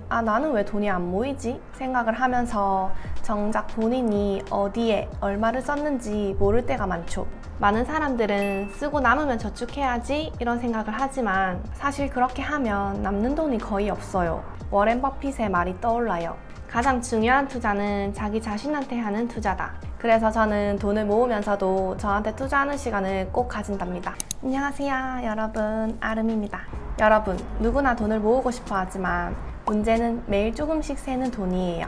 아, 나는 왜 돈이 안 모이지? 생각을 하면서 정작 본인이 어디에 얼마를 썼는지 모를 때가 많죠. 많은 사람들은 쓰고 남으면 저축해야지 이런 생각을 하지만 사실 그렇게 하면 남는 돈이 거의 없어요. 워렌 버핏의 말이 떠올라요. 가장 중요한 투자는 자기 자신한테 하는 투자다. 그래서 저는 돈을 모으면서도 저한테 투자하는 시간을 꼭 가진답니다. 안녕하세요, 여러분. 아름입니다. 여러분, 누구나 돈을 모으고 싶어 하지만 문제는 매일 조금씩 새는 돈이에요.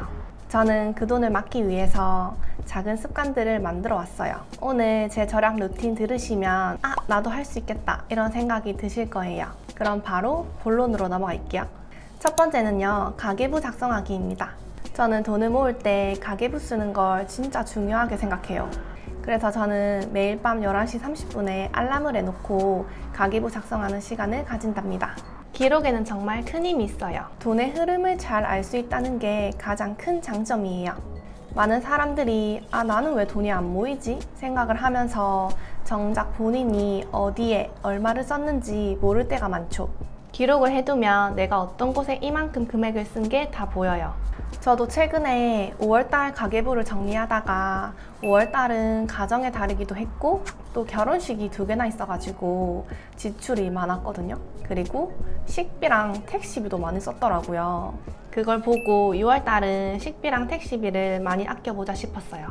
저는 그 돈을 막기 위해서 작은 습관들을 만들어 왔어요. 오늘 제 절약 루틴 들으시면 아, 나도 할 수 있겠다 이런 생각이 드실 거예요. 그럼 바로 본론으로 넘어갈게요. 첫 번째는요, 가계부 작성하기입니다. 저는 돈을 모을 때 가계부 쓰는 걸 진짜 중요하게 생각해요. 그래서 저는 매일 밤 11시 30분에 알람을 해놓고 가계부 작성하는 시간을 가진답니다. 기록에는 정말 큰 힘이 있어요. 돈의 흐름을 잘 알 수 있다는 게 가장 큰 장점이에요. 많은 사람들이 아, 나는 왜 돈이 안 모이지? 생각을 하면서 정작 본인이 어디에 얼마를 썼는지 모를 때가 많죠. 기록을 해두면 내가 어떤 곳에 이만큼 금액을 쓴 게 다 보여요. 저도 최근에 5월달 가계부를 정리하다가 5월달은 가정의 달이기도 했고 또 결혼식이 2개나 있어가지고 지출이 많았거든요. 그리고 식비랑 택시비도 많이 썼더라고요. 그걸 보고 6월달은 식비랑 택시비를 많이 아껴보자 싶었어요.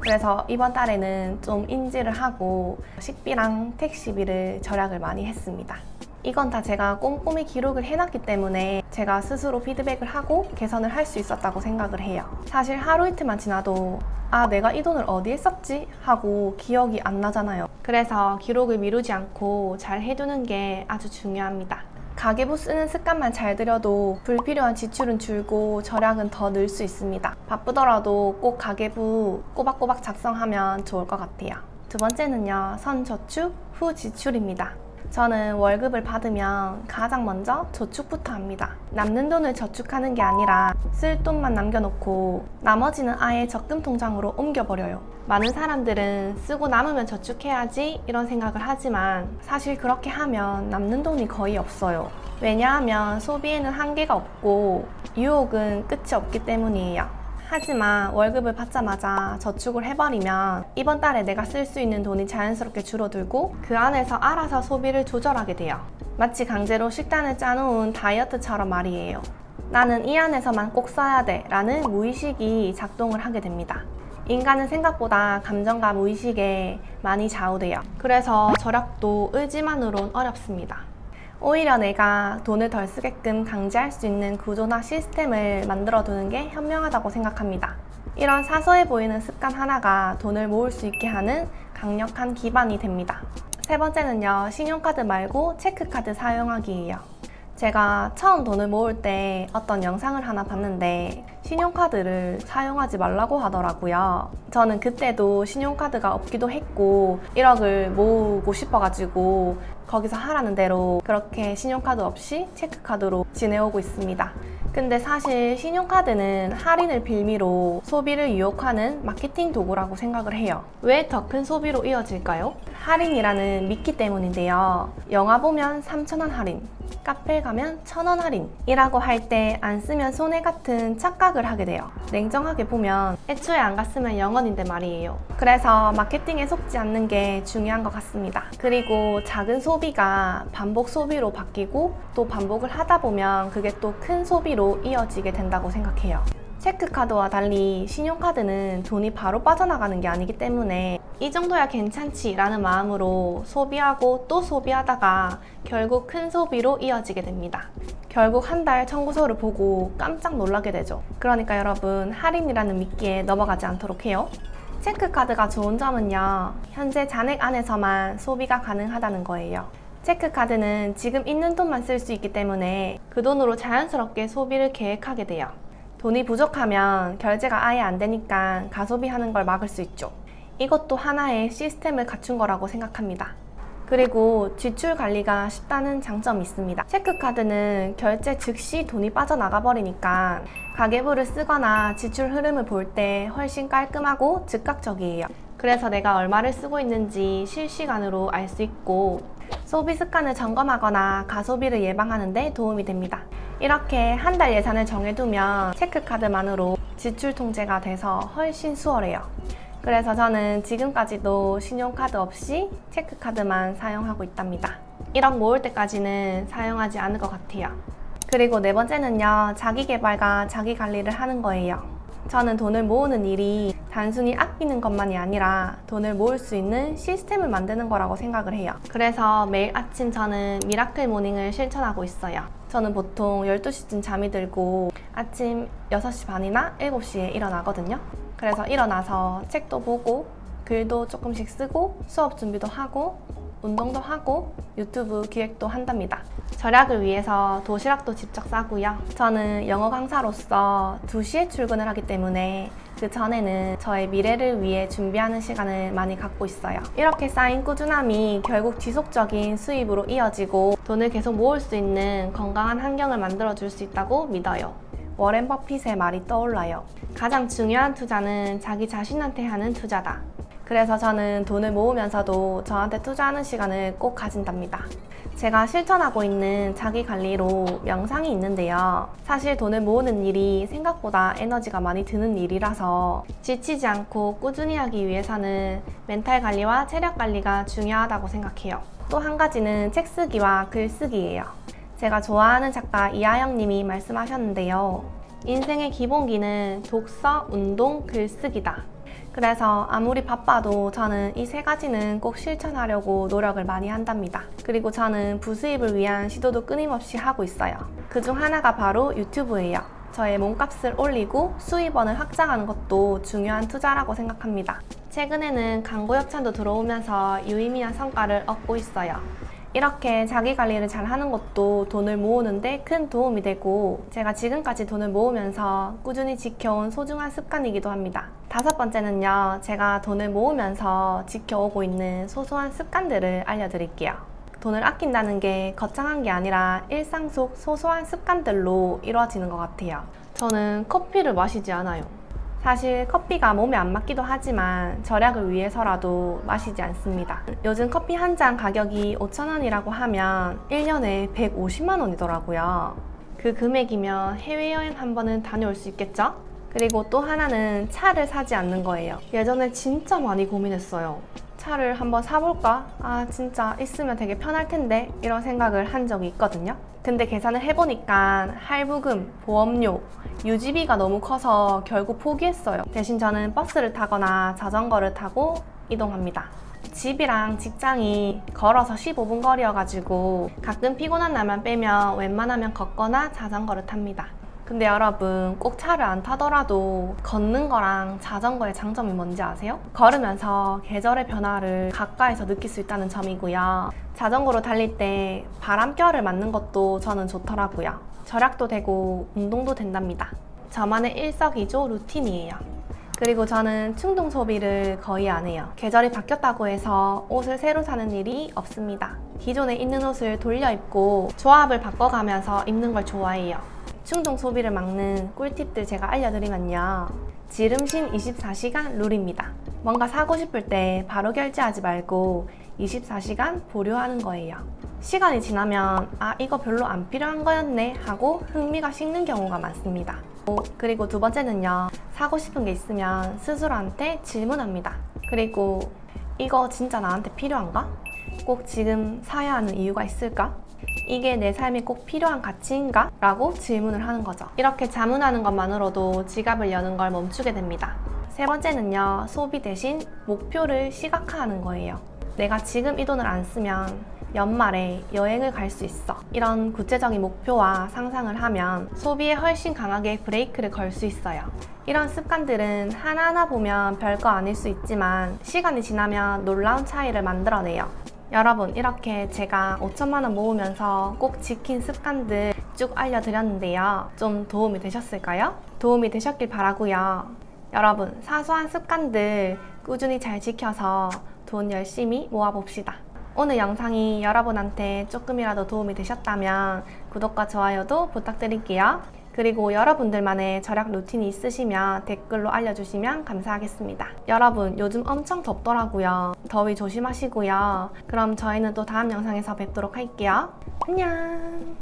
그래서 이번 달에는 좀 인지를 하고 식비랑 택시비를 절약을 많이 했습니다. 이건 다 제가 꼼꼼히 기록을 해놨기 때문에 제가 스스로 피드백을 하고 개선을 할 수 있었다고 생각을 해요. 사실 하루 이틀만 지나도 아, 내가 이 돈을 어디에 썼지? 하고 기억이 안 나잖아요. 그래서 기록을 미루지 않고 잘 해두는 게 아주 중요합니다. 가계부 쓰는 습관만 잘 들여도 불필요한 지출은 줄고 절약은 더 늘 수 있습니다. 바쁘더라도 꼭 가계부 꼬박꼬박 작성하면 좋을 것 같아요. 두 번째는요, 선저축, 후 지출입니다. 저는 월급을 받으면 가장 먼저 저축부터 합니다. 남는 돈을 저축하는 게 아니라 쓸 돈만 남겨놓고 나머지는 아예 적금 통장으로 옮겨버려요. 많은 사람들은 쓰고 남으면 저축해야지 이런 생각을 하지만 사실 그렇게 하면 남는 돈이 거의 없어요. 왜냐하면 소비에는 한계가 없고 유혹은 끝이 없기 때문이에요. 하지만 월급을 받자마자 저축을 해버리면 이번 달에 내가 쓸 수 있는 돈이 자연스럽게 줄어들고 그 안에서 알아서 소비를 조절하게 돼요. 마치 강제로 식단을 짜놓은 다이어트처럼 말이에요. 나는 이 안에서만 꼭 써야 돼 라는 무의식이 작동을 하게 됩니다. 인간은 생각보다 감정과 무의식에 많이 좌우돼요. 그래서 절약도 의지만으론 어렵습니다. 오히려 내가 돈을 덜 쓰게끔 강제할 수 있는 구조나 시스템을 만들어 두는 게 현명하다고 생각합니다. 이런 사소해 보이는 습관 하나가 돈을 모을 수 있게 하는 강력한 기반이 됩니다. 세 번째는요, 신용카드 말고 체크카드 사용하기예요. 제가 처음 돈을 모을 때 어떤 영상을 하나 봤는데 신용카드를 사용하지 말라고 하더라고요. 저는 그때도 신용카드가 없기도 했고 1억을 모으고 싶어가지고 거기서 하라는 대로 그렇게 신용카드 없이 체크카드로 지내오고 있습니다. 근데 사실 신용카드는 할인을 빌미로 소비를 유혹하는 마케팅 도구라고 생각을 해요. 왜 더 큰 소비로 이어질까요? 할인이라는 미끼 때문인데요. 영화 보면 3,000원 할인, 카페 가면 1,000원 할인이라고 할 때 안 쓰면 손해 같은 착각을 하게 돼요. 냉정하게 보면 애초에 안 갔으면 0원인데 말이에요. 그래서 마케팅에 속지 않는 게 중요한 것 같습니다. 그리고 작은 소비가 반복 소비로 바뀌고 또 반복을 하다 보면 그게 또 큰 소비로 이어지게 된다고 생각해요. 체크카드와 달리 신용카드는 돈이 바로 빠져나가는 게 아니기 때문에 이 정도야 괜찮지 라는 마음으로 소비하고 또 소비하다가 결국 큰 소비로 이어지게 됩니다. 결국 한 달 청구서를 보고 깜짝 놀라게 되죠. 그러니까 여러분, 할인이라는 미끼에 넘어가지 않도록 해요. 체크카드가 좋은 점은요, 현재 잔액 안에서만 소비가 가능하다는 거예요. 체크카드는 지금 있는 돈만 쓸 수 있기 때문에 그 돈으로 자연스럽게 소비를 계획하게 돼요. 돈이 부족하면 결제가 아예 안 되니까 가소비하는 걸 막을 수 있죠. 이것도 하나의 시스템을 갖춘 거라고 생각합니다. 그리고 지출 관리가 쉽다는 장점이 있습니다. 체크카드는 결제 즉시 돈이 빠져나가 버리니까 가계부를 쓰거나 지출 흐름을 볼 때 훨씬 깔끔하고 즉각적이에요. 그래서 내가 얼마를 쓰고 있는지 실시간으로 알 수 있고 소비 습관을 점검하거나 가소비를 예방하는 데 도움이 됩니다. 이렇게 한 달 예산을 정해두면 체크카드만으로 지출 통제가 돼서 훨씬 수월해요. 그래서 저는 지금까지도 신용카드 없이 체크카드만 사용하고 있답니다. 1억 모을 때까지는 사용하지 않을 것 같아요. 그리고 네 번째는요, 자기계발과 자기관리를 하는 거예요. 저는 돈을 모으는 일이 단순히 아끼는 것만이 아니라 돈을 모을 수 있는 시스템을 만드는 거라고 생각을 해요. 그래서 매일 아침 저는 미라클 모닝을 실천하고 있어요. 저는 보통 12시쯤 잠이 들고 아침 6시 반이나 7시에 일어나거든요. 그래서 일어나서 책도 보고 글도 조금씩 쓰고 수업 준비도 하고 운동도 하고 유튜브 기획도 한답니다. 절약을 위해서 도시락도 직접 싸고요. 저는 영어 강사로서 2시에 출근을 하기 때문에 그 전에는 저의 미래를 위해 준비하는 시간을 많이 갖고 있어요. 이렇게 쌓인 꾸준함이 결국 지속적인 수입으로 이어지고 돈을 계속 모을 수 있는 건강한 환경을 만들어줄 수 있다고 믿어요. 워렌 버핏의 말이 떠올라요. 가장 중요한 투자는 자기 자신한테 하는 투자다. 그래서 저는 돈을 모으면서도 저한테 투자하는 시간을 꼭 가진답니다. 제가 실천하고 있는 자기관리로 명상이 있는데요. 사실 돈을 모으는 일이 생각보다 에너지가 많이 드는 일이라서 지치지 않고 꾸준히 하기 위해서는 멘탈 관리와 체력 관리가 중요하다고 생각해요. 또 한 가지는 책 쓰기와 글 쓰기예요. 제가 좋아하는 작가 이하영 님이 말씀하셨는데요. 인생의 기본기는 독서, 운동, 글쓰기다. 그래서 아무리 바빠도 저는 이 세 가지는 꼭 실천하려고 노력을 많이 한답니다. 그리고 저는 부수입을 위한 시도도 끊임없이 하고 있어요. 그중 하나가 바로 유튜브예요. 저의 몸값을 올리고 수입원을 확장하는 것도 중요한 투자라고 생각합니다. 최근에는 광고 협찬도 들어오면서 유의미한 성과를 얻고 있어요. 이렇게 자기 관리를 잘 하는 것도 돈을 모으는데 큰 도움이 되고 제가 지금까지 돈을 모으면서 꾸준히 지켜온 소중한 습관이기도 합니다. 5번째는요, 제가 돈을 모으면서 지켜오고 있는 소소한 습관들을 알려드릴게요. 돈을 아낀다는 게 거창한 게 아니라 일상 속 소소한 습관들로 이루어지는 것 같아요. 저는 커피를 마시지 않아요. 사실 커피가 몸에 안 맞기도 하지만 절약을 위해서라도 마시지 않습니다. 요즘 커피 한 잔 가격이 5,000원이라고 하면 1년에 150만 원이더라고요. 그 금액이면 해외여행 한 번은 다녀올 수 있겠죠? 그리고 또 하나는 차를 사지 않는 거예요. 예전에 진짜 많이 고민했어요. 차를 한번 사볼까? 진짜 있으면 되게 편할 텐데 이런 생각을 한 적이 있거든요. 근데 계산을 해보니까 할부금, 보험료, 유지비가 너무 커서 결국 포기했어요. 대신 저는 버스를 타거나 자전거를 타고 이동합니다. 집이랑 직장이 걸어서 15분 거리여가지고 가끔 피곤한 날만 빼면 웬만하면 걷거나 자전거를 탑니다. 근데 여러분, 꼭 차를 안 타더라도 걷는 거랑 자전거의 장점이 뭔지 아세요? 걸으면서 계절의 변화를 가까이서 느낄 수 있다는 점이고요. 자전거로 달릴 때 바람결을 맞는 것도 저는 좋더라고요. 절약도 되고 운동도 된답니다. 저만의 일석이조 루틴이에요. 그리고 저는 충동 소비를 거의 안 해요. 계절이 바뀌었다고 해서 옷을 새로 사는 일이 없습니다. 기존에 있는 옷을 돌려 입고 조합을 바꿔가면서 입는 걸 좋아해요. 충동 소비를 막는 꿀팁들 제가 알려드리면요. 지름신 24시간 룰입니다. 뭔가 사고 싶을 때 바로 결제하지 말고 24시간 보류하는 거예요. 시간이 지나면 이거 별로 안 필요한 거였네 하고 흥미가 식는 경우가 많습니다. 그리고 2번째는요. 사고 싶은 게 있으면 스스로한테 질문합니다. 그리고 이거 진짜 나한테 필요한가? 꼭 지금 사야 하는 이유가 있을까? 이게 내 삶에 꼭 필요한 가치인가? 라고 질문을 하는 거죠. 이렇게 자문하는 것만으로도 지갑을 여는 걸 멈추게 됩니다. 3번째는요. 소비 대신 목표를 시각화하는 거예요. 내가 지금 이 돈을 안 쓰면 연말에 여행을 갈 수 있어. 이런 구체적인 목표와 상상을 하면 소비에 훨씬 강하게 브레이크를 걸 수 있어요. 이런 습관들은 하나하나 보면 별거 아닐 수 있지만 시간이 지나면 놀라운 차이를 만들어내요. 여러분, 이렇게 제가 5천만 원 모으면서 꼭 지킨 습관들 쭉 알려드렸는데요. 좀 도움이 되셨을까요? 도움이 되셨길 바라고요. 여러분, 사소한 습관들 꾸준히 잘 지켜서 돈 열심히 모아봅시다. 오늘 영상이 여러분한테 조금이라도 도움이 되셨다면 구독과 좋아요도 부탁드릴게요. 그리고 여러분들만의 절약 루틴이 있으시면 댓글로 알려주시면 감사하겠습니다. 여러분, 요즘 엄청 덥더라고요. 더위 조심하시고요. 그럼 저희는 또 다음 영상에서 뵙도록 할게요. 안녕!